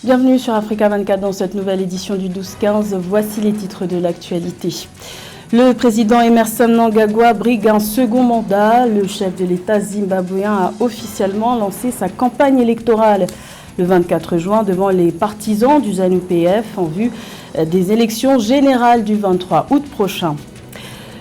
Bienvenue sur Africa 24 dans cette nouvelle édition du 12-15. Voici les titres de l'actualité. Le président Emmerson Mnangagwa brigue un second mandat. Le chef de l'État zimbabwéen a officiellement lancé sa campagne électorale le 24 juin devant les partisans du ZANU-PF en vue des élections générales du 23 août prochain.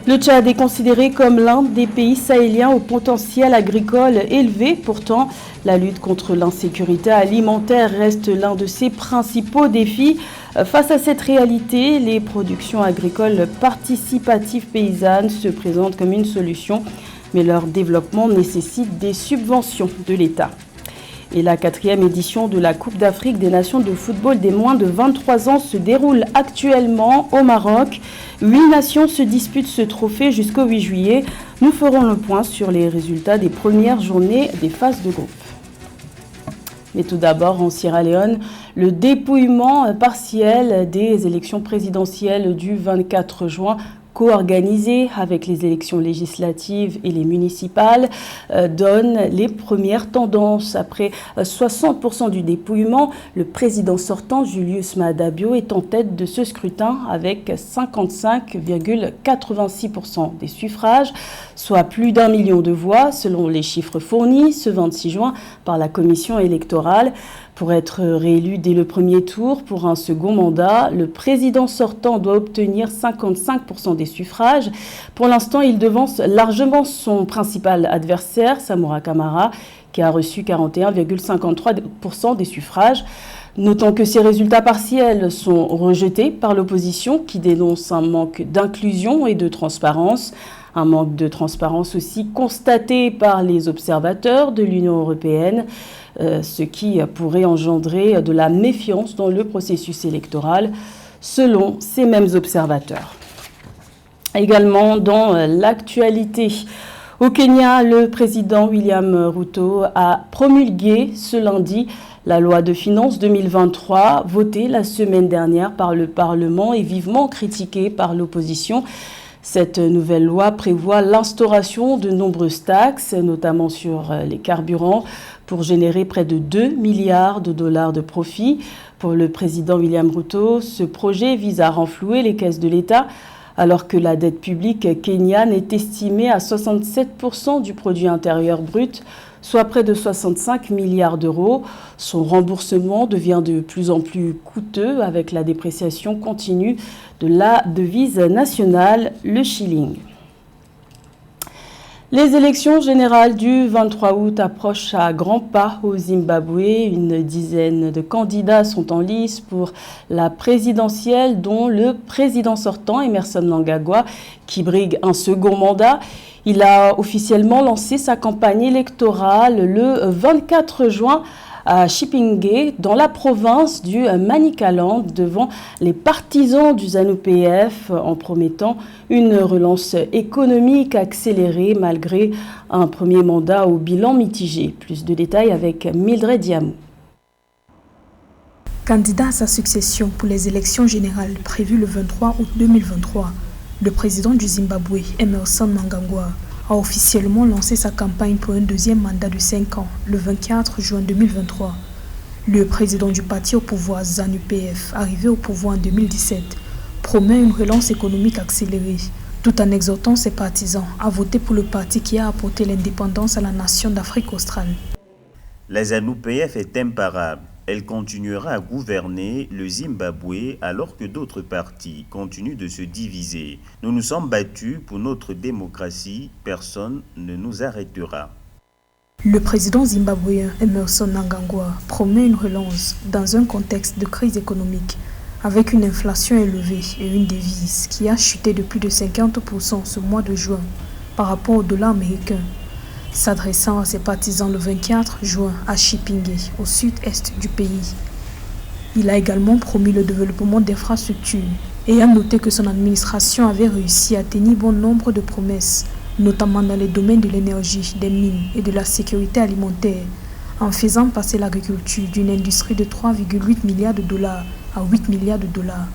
Le Tchad est considéré comme l'un des pays sahéliens au potentiel agricole élevé. Pourtant, la lutte contre l'insécurité alimentaire reste l'un de ses principaux défis. Face à cette réalité, les productions agricoles participatives paysannes se présentent comme une solution, mais leur développement nécessite des subventions de l'État. Et la 4e édition de la Coupe d'Afrique des Nations de football des moins de 23 ans se déroule actuellement au Maroc. 8 nations se disputent ce trophée jusqu'au 8 juillet. Nous ferons le point sur les résultats des premières journées des phases de groupe. Mais tout d'abord, en Sierra Leone, le dépouillement partiel des élections présidentielles du 24 juin co-organisé avec les élections législatives et les municipales, donne les premières tendances. Après 60% du dépouillement, le président sortant, Julius Maada Bio, est en tête de ce scrutin avec 55,86% des suffrages, soit plus d'1 million de voix, selon les chiffres fournis ce 26 juin par la commission électorale. Pour être réélu dès le premier tour pour un second mandat, le président sortant doit obtenir 55% des suffrages. Pour l'instant, il devance largement son principal adversaire, Samora Camara, qui a reçu 41,53% des suffrages. Notons que ces résultats partiels sont rejetés par l'opposition qui dénonce un manque d'inclusion et de transparence. Un manque de transparence aussi constaté par les observateurs de l'Union européenne, ce qui pourrait engendrer de la méfiance dans le processus électoral, selon ces mêmes observateurs. Également dans l'actualité, au Kenya, le président William Ruto a promulgué ce lundi la loi de finances 2023, votée la semaine dernière par le Parlement et vivement critiquée par l'opposition. Cette nouvelle loi prévoit l'instauration de nombreuses taxes, notamment sur les carburants, pour générer près de 2 milliards de dollars de profit. Pour le président William Ruto, ce projet vise à renflouer les caisses de l'État, alors que la dette publique kenyane est estimée à 67% du produit intérieur brut, soit près de 65 milliards d'euros. Son remboursement devient de plus en plus coûteux avec la dépréciation continue de la devise nationale, le shilling. Les élections générales du 23 août approchent à grands pas au Zimbabwe. Une dizaine de candidats sont en lice pour la présidentielle, dont le président sortant, Emmerson Mnangagwa, qui brigue un second mandat. Il a officiellement lancé sa campagne électorale le 24 juin à Chipinge, dans la province du Manicaland, devant les partisans du ZANU-PF, en promettant une relance économique accélérée malgré un premier mandat au bilan mitigé. Plus de détails avec Mildred Diamou. Candidat à sa succession pour les élections générales prévues le 23 août 2023, le président du Zimbabwe, Emmerson Mnangagwa, a officiellement lancé sa campagne pour un deuxième mandat de 5 ans, le 24 juin 2023. Le président du parti au pouvoir, ZANU-PF, arrivé au pouvoir en 2017, promet une relance économique accélérée, tout en exhortant ses partisans à voter pour le parti qui a apporté l'indépendance à la nation d'Afrique australe. La ZANU-PF est imparable. Elle continuera à gouverner le Zimbabwe alors que d'autres partis continuent de se diviser. Nous nous sommes battus pour notre démocratie, personne ne nous arrêtera. Le président zimbabwéen Emmerson Mnangagwa promet une relance dans un contexte de crise économique avec une inflation élevée et une devise qui a chuté de plus de 50% ce mois de juin par rapport au dollar américain. S'adressant à ses partisans le 24 juin à Chipinge, au sud-est du pays. Il a également promis le développement d'infrastructures et a noté que son administration avait réussi à tenir bon nombre de promesses, notamment dans les domaines de l'énergie, des mines et de la sécurité alimentaire, en faisant passer l'agriculture d'une industrie de 3,8 milliards de dollars à 8 milliards de dollars.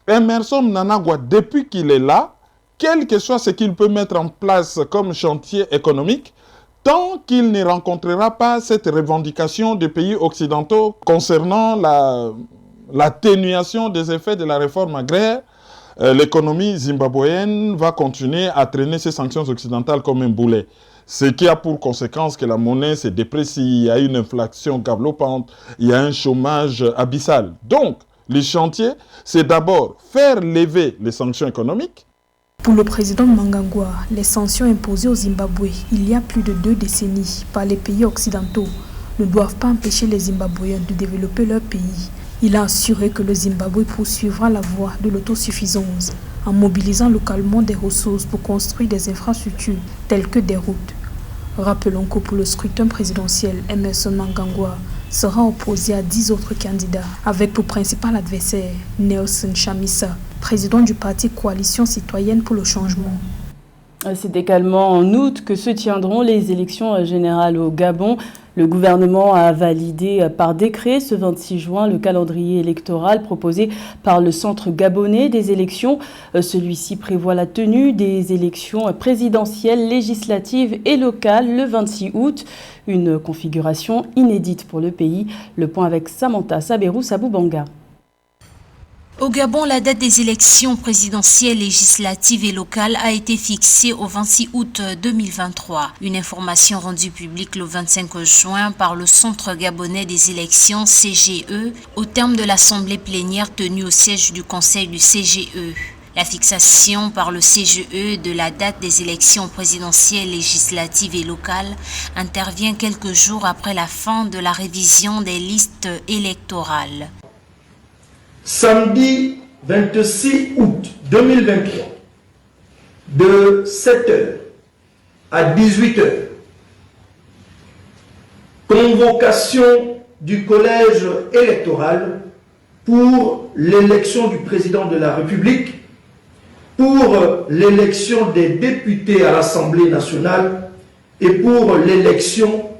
Emmerson Mnangagwa, depuis qu'il est là, quel que soit ce qu'il peut mettre en place comme chantier économique, tant qu'il ne rencontrera pas cette revendication des pays occidentaux concernant l'atténuation des effets de la réforme agraire, l'économie zimbabwéenne va continuer à traîner ces sanctions occidentales comme un boulet. Ce qui a pour conséquence que la monnaie se déprécie, il y a une inflation galopante, il y a un chômage abyssal. Donc, le chantier, c'est d'abord faire lever les sanctions économiques. Pour le président Mnangagwa, les sanctions imposées au Zimbabwe il y a plus de 2 décennies par les pays occidentaux ne doivent pas empêcher les Zimbabwéens de développer leur pays. Il a assuré que le Zimbabwe poursuivra la voie de l'autosuffisance en mobilisant localement des ressources pour construire des infrastructures telles que des routes. Rappelons que pour le scrutin présidentiel, Emmerson Mnangagwa sera opposé à 10 autres candidats, avec pour principal adversaire Nelson Chamisa, président du parti Coalition citoyenne pour le changement. C'est également en août que se tiendront les élections générales au Gabon. Le gouvernement a validé par décret ce 26 juin le calendrier électoral proposé par le Centre gabonais des élections. Celui-ci prévoit la tenue des élections présidentielles, législatives et locales le 26 août. Une configuration inédite pour le pays. Le point avec Samantha Saberou-Saboubanga. Au Gabon, la date des élections présidentielles, législatives et locales a été fixée au 26 août 2023. Une information rendue publique le 25 juin par le Centre gabonais des élections CGE au terme de l'assemblée plénière tenue au siège du Conseil du CGE. La fixation par le CGE de la date des élections présidentielles, législatives et locales intervient quelques jours après la fin de la révision des listes électorales. Samedi 26 août 2023, de 7h à 18h, convocation du collège électoral pour l'élection du président de la République, pour l'élection des députés à l'Assemblée nationale et pour l'élection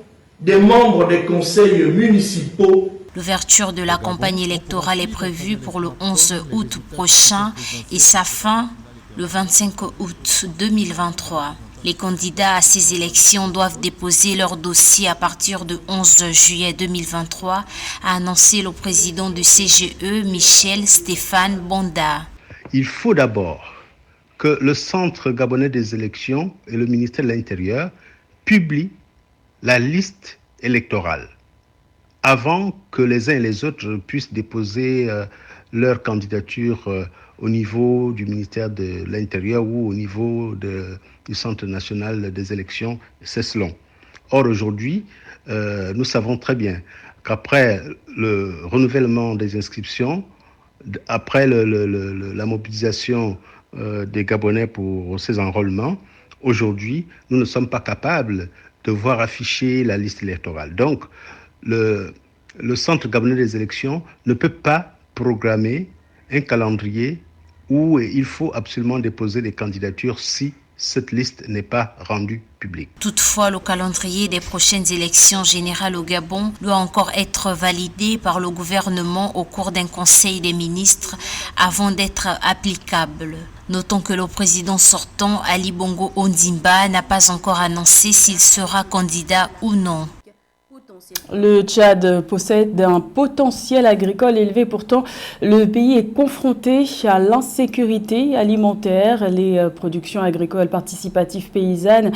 des membres des conseils municipaux. L'ouverture de la campagne électorale est prévue pour le 11 août prochain et sa fin le 25 août 2023. Les candidats à ces élections doivent déposer leur dossier à partir du 11 juillet 2023, a annoncé le président du CGE, Michel Stéphane Bonda. Il faut d'abord que le Centre gabonais des élections et le ministère de l'Intérieur publient la liste électorale avant que les uns et les autres puissent déposer leur candidature au niveau du ministère de l'Intérieur ou au niveau du Centre national des élections, CESLON. Or, aujourd'hui, nous savons très bien qu'après le renouvellement des inscriptions, après la mobilisation des Gabonais pour ces enrôlements, aujourd'hui, nous ne sommes pas capables de voir afficher la liste électorale. Donc, le Centre gabonais des élections ne peut pas programmer un calendrier où il faut absolument déposer les candidatures si cette liste n'est pas rendue publique. Toutefois, le calendrier des prochaines élections générales au Gabon doit encore être validé par le gouvernement au cours d'un conseil des ministres avant d'être applicable. Notons que le président sortant, Ali Bongo Ondimba, n'a pas encore annoncé s'il sera candidat ou non. Le Tchad possède un potentiel agricole élevé, pourtant le pays est confronté à l'insécurité alimentaire. Les productions agricoles participatives paysannes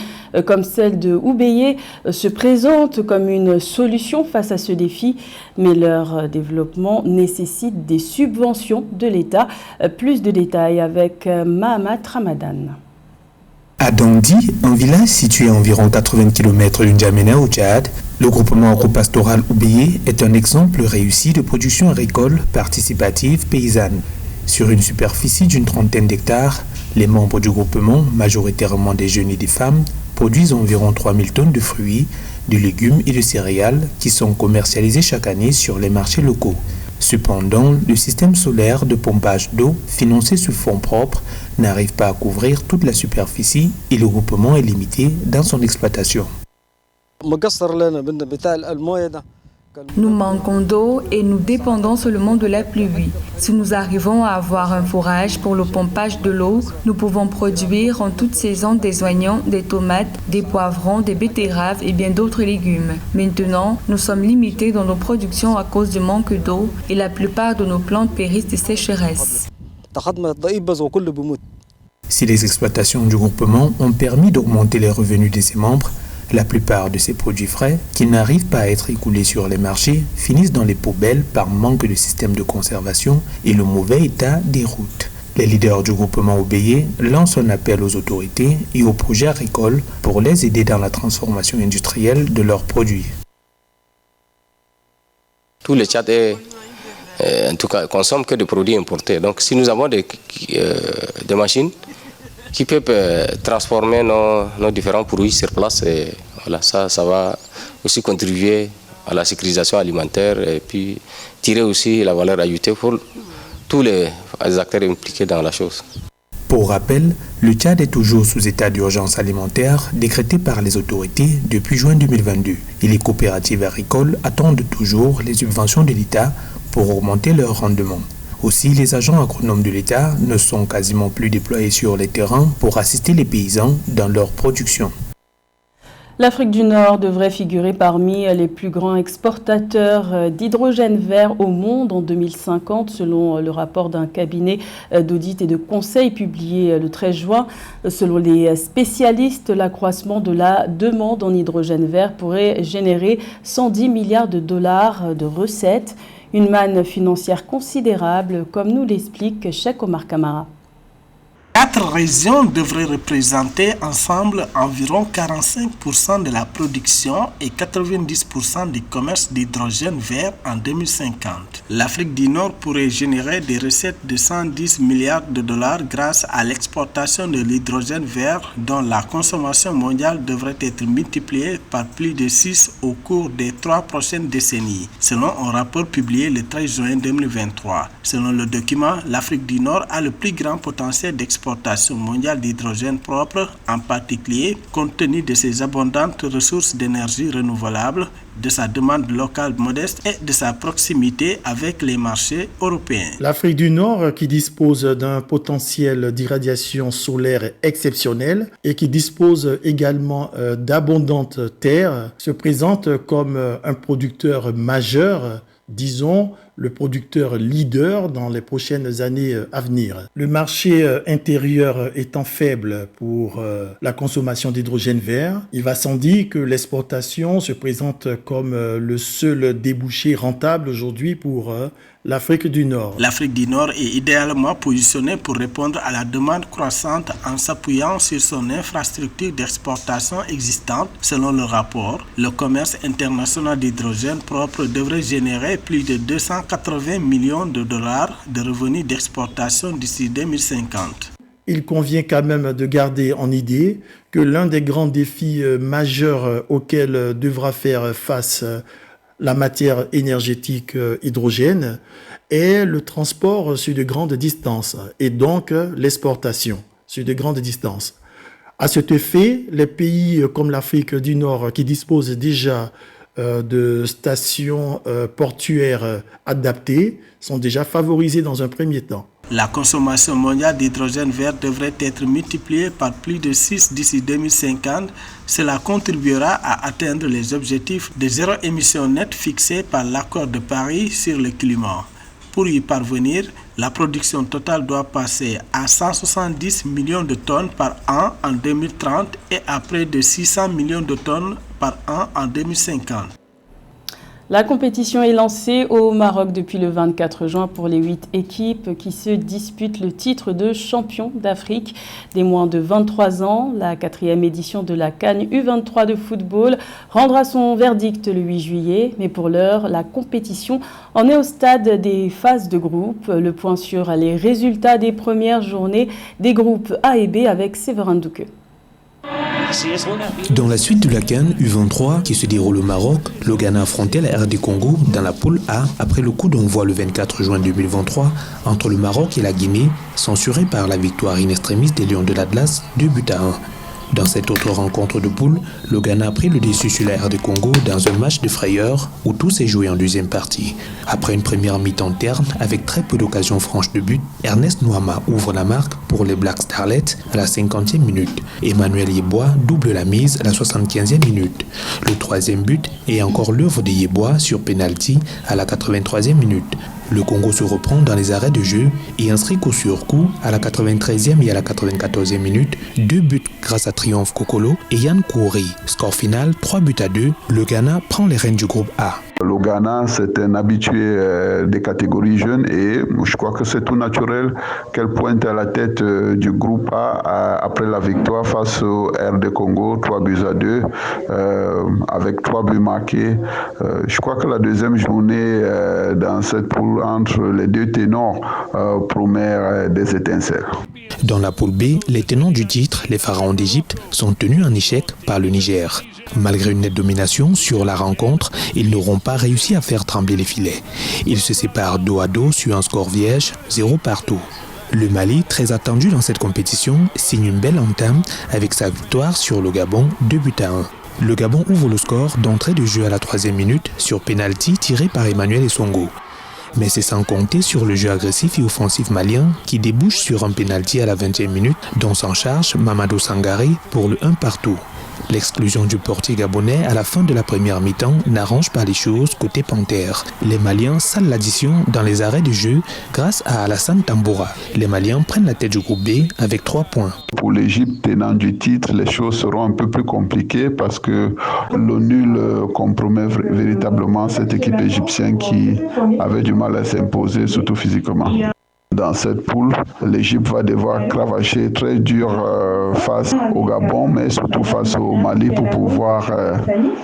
comme celle de Oubéyé se présentent comme une solution face à ce défi, mais leur développement nécessite des subventions de l'État. Plus de détails avec Mahamat Ramadan. À Dandi, un village situé à environ 80 km du N'Djamena au Tchad, le groupement agropastoral Oubéyé est un exemple réussi de production agricole participative paysanne. Sur une superficie d'une trentaine d'hectares, les membres du groupement, majoritairement des jeunes et des femmes, produisent environ 3000 tonnes de fruits, de légumes et de céréales qui sont commercialisés chaque année sur les marchés locaux. Cependant, le système solaire de pompage d'eau, financé sous fonds propres, n'arrive pas à couvrir toute la superficie et le groupement est limité dans son exploitation. Nous manquons d'eau et nous dépendons seulement de la pluie. Si nous arrivons à avoir un fourrage pour le pompage de l'eau, nous pouvons produire en toute saison des oignons, des tomates, des poivrons, des betteraves et bien d'autres légumes. Maintenant, nous sommes limités dans nos productions à cause du manque d'eau et la plupart de nos plantes périssent de sécheresse. Si les exploitations du groupement ont permis d'augmenter les revenus de ses membres, la plupart de ces produits frais, qui n'arrivent pas à être écoulés sur les marchés, finissent dans les poubelles par manque de système de conservation et le mauvais état des routes. Les leaders du groupement Obéye lancent un appel aux autorités et aux projets agricoles pour les aider dans la transformation industrielle de leurs produits. Tout le Tchad en tout cas, consomme que des produits importés. Donc si nous avons des machines qui peuvent transformer nos différents produits sur place, et voilà, ça va aussi contribuer à la sécurisation alimentaire et puis tirer aussi la valeur ajoutée pour tous les acteurs impliqués dans la chose. Pour rappel, le Tchad est toujours sous état d'urgence alimentaire décrété par les autorités depuis juin 2022 et les coopératives agricoles attendent toujours les subventions de l'État pour augmenter leur rendement. Aussi, les agents agronomes de l'État ne sont quasiment plus déployés sur les terrains pour assister les paysans dans leur production. L'Afrique du Nord devrait figurer parmi les plus grands exportateurs d'hydrogène vert au monde en 2050, selon le rapport d'un cabinet d'audit et de conseil publié le 13 juin. Selon les spécialistes, l'accroissement de la demande en hydrogène vert pourrait générer 110 milliards de dollars de recettes. Une manne financière considérable, comme nous l'explique Cheikh Omar Kamara. 4 régions devraient représenter ensemble environ 45% de la production et 90% du commerce d'hydrogène vert en 2050. L'Afrique du Nord pourrait générer des recettes de 110 milliards de dollars grâce à l'exportation de l'hydrogène vert dont la consommation mondiale devrait être multipliée par plus de 6 au cours des 3 prochaines décennies, selon un rapport publié le 13 juin 2023. Selon le document, l'Afrique du Nord a le plus grand potentiel d'exportation mondiale d'hydrogène propre, en particulier compte tenu de ses abondantes ressources d'énergie renouvelable, de sa demande locale modeste et de sa proximité avec les marchés européens. L'Afrique du Nord, qui dispose d'un potentiel d'irradiation solaire exceptionnel et qui dispose également d'abondantes terres, se présente comme un producteur majeur, disons, le producteur leader dans les prochaines années à venir. Le marché intérieur étant faible pour la consommation d'hydrogène vert, il va sans dire que l'exportation se présente comme le seul débouché rentable aujourd'hui pour l'Afrique du Nord. L'Afrique du Nord est idéalement positionnée pour répondre à la demande croissante en s'appuyant sur son infrastructure d'exportation existante. Selon le rapport, le commerce international d'hydrogène propre devrait générer plus de 280 millions de dollars de revenus d'exportation d'ici 2050. Il convient quand même de garder en idée que l'un des grands défis majeurs auxquels devra faire face la matière énergétique hydrogène est le transport sur de grandes distances et donc l'exportation sur de grandes distances. À cet effet, les pays comme l'Afrique du Nord qui disposent déjà de stations portuaires adaptées sont déjà favorisés dans un premier temps. La consommation mondiale d'hydrogène vert devrait être multipliée par plus de 6 d'ici 2050. Cela contribuera à atteindre les objectifs de zéro émission nette fixés par l'accord de Paris sur le climat. Pour y parvenir, la production totale doit passer à 170 millions de tonnes par an en 2030 et à près de 600 millions de tonnes par an en 2050. La compétition est lancée au Maroc depuis le 24 juin pour les 8 équipes qui se disputent le titre de champion d'Afrique des moins de 23 ans. La 4e édition de la CAN U23 de football rendra son verdict le 8 juillet. Mais pour l'heure, la compétition en est au stade des phases de groupe. Le point sur les résultats des premières journées des groupes A et B avec Séverin Douqueux. Dans la suite de la CAN U23 qui se déroule au Maroc, le Ghana affrontait la RD Congo dans la poule A après le coup d'envoi le 24 juin 2023 entre le Maroc et la Guinée, censuré par la victoire in extremis des Lions de l'Atlas 2-1. Dans cette autre rencontre de poule, le Ghana a pris le dessus sur la RD Congo dans un match de frayeur où tout s'est joué en deuxième partie. Après une première mi-temps terne avec très peu d'occasions franches de but, Ernest Nouama ouvre la marque pour les Black Starlets à la 50e minute. Emmanuel Yeboah double la mise à la 75e minute. Le troisième but est encore l'œuvre de Yeboah sur penalty à la 83e minute. Le Congo se reprend dans les arrêts de jeu et inscrit coup sur coup à la 93e et à la 94e minute 2 buts grâce à Triomphe Kokolo et Yann Kouri. Score final 3-2. Le Ghana prend les rênes du groupe A. Le Ghana, c'est un habitué des catégories jeunes et je crois que c'est tout naturel qu'elle pointe à la tête du groupe A après la victoire face au RD Congo, 3-2, avec 3 buts marqués. Je crois que la deuxième journée dans cette poule entre les deux ténors promet des étincelles. Dans la poule B, les tenants du titre, les Pharaons d'Égypte, sont tenus en échec par le Niger. Malgré une nette domination sur la rencontre, ils n'auront pas réussi à faire trembler les filets. Ils se séparent dos à dos sur un score vierge, 0 partout. Le Mali, très attendu dans cette compétition, signe une belle entame avec sa victoire sur le Gabon, 2-1. Le Gabon ouvre le score d'entrée de jeu à la 3e minute sur pénalty tiré par Emmanuel Essongo. Mais c'est sans compter sur le jeu agressif et offensif malien qui débouche sur un pénalty à la 20e minute dont s'en charge Mamadou Sangaré pour le 1 partout. L'exclusion du portier gabonais à la fin de la première mi-temps n'arrange pas les choses côté Panthère. Les Maliens salent l'addition dans les arrêts de jeu grâce à Alassane Tamboura. Les Maliens prennent la tête du groupe B avec 3 points. Pour l'Égypte tenant du titre, les choses seront un peu plus compliquées parce que le nul compromet véritablement cette équipe égyptienne qui avait du mal à s'imposer, surtout physiquement. Dans cette poule, l'Égypte va devoir cravacher très dur face au Gabon, mais surtout face au Mali pour pouvoir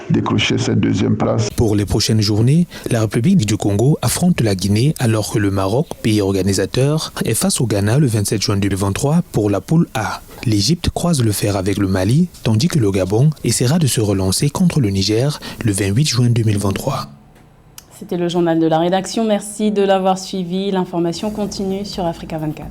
décrocher cette deuxième place. Pour les prochaines journées, la République du Congo affronte la Guinée alors que le Maroc, pays organisateur, est face au Ghana le 27 juin 2023 pour la poule A. L'Égypte croise le fer avec le Mali, tandis que le Gabon essaiera de se relancer contre le Niger le 28 juin 2023. C'était le journal de la rédaction. Merci de l'avoir suivi. L'information continue sur Africa 24.